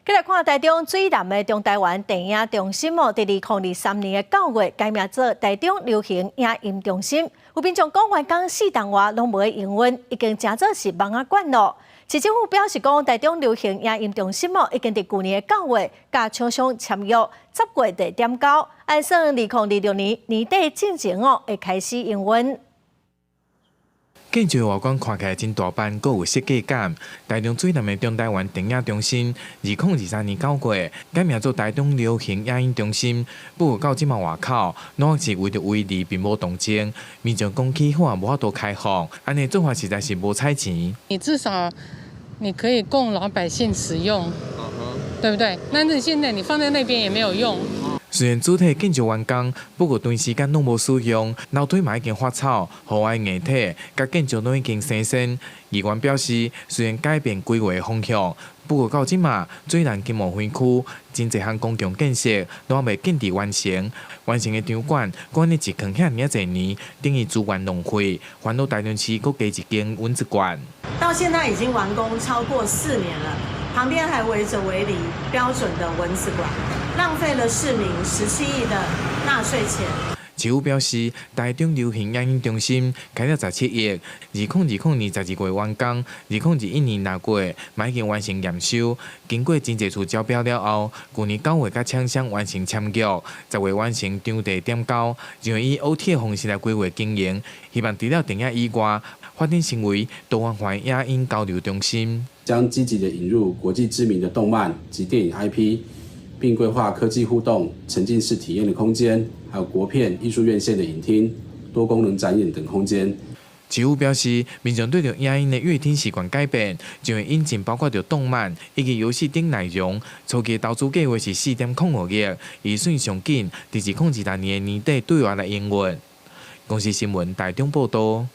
再来看台中最南的中台湾电影中心哦，在2023年的9月改名做台中流行影音中心。有民众讲，员工4档外拢无营运，已经真做是忙啊惯咯。市政府表示讲，台中流行影音中心哦，已经在去年的9月甲厂商签约，10月底点交，按算2026年年底进前哦，会开始营运。 建筑外观看起来真大版，阁有设计感。台中最南的中台湾电影中心，2023年9月改名做台中流行影音中心。不过到即嘛外口，拢是为着位置并无动静，民众讲起好无法度开放，安尼做法实在是无彩钱。你至少你可以供老百姓使用，对不对？但是现在你放在那边也没有用。 虽然主体建筑完工，不过长时间拢无使用，楼梯嘛已经发臭，户外硬体甲建筑都已经生鏽。议员表示，虽然改变规划方向，不过到即嘛，最南金茂园区真侪项公共建设都还未建伫完成。完成的场馆管理一坑遐尔侪年，等于资源浪费，烦恼台中市搁加一间蚊子馆。到现在已经完工超过4年了，旁边还围着围篱标准的蚊子馆。 浪费了市民17亿的纳税钱。市府表示，台中流行影音中心开了17亿，2020年12月完工，2021年6月嘛已经完成验收。经过真侪次招标了后，去年9月甲厂商完成签约，10月完成场地点交，就会以 OT 的方式来规划经营，希望除了电影以外，发展成为多元化影音交流中心，将积极的引入国际知名的动漫及电影 IP。 并规划科技互动、沉浸式体验的空间，还有国片艺术院线的影厅、多功能展演等空间。市府表示，民众对着影音的阅听习惯改变，就会引进包括着动漫以及游戏等内容。初期投资计划是4.05亿，预算上紧，2023年年底对外来营运。公司新闻台中报道。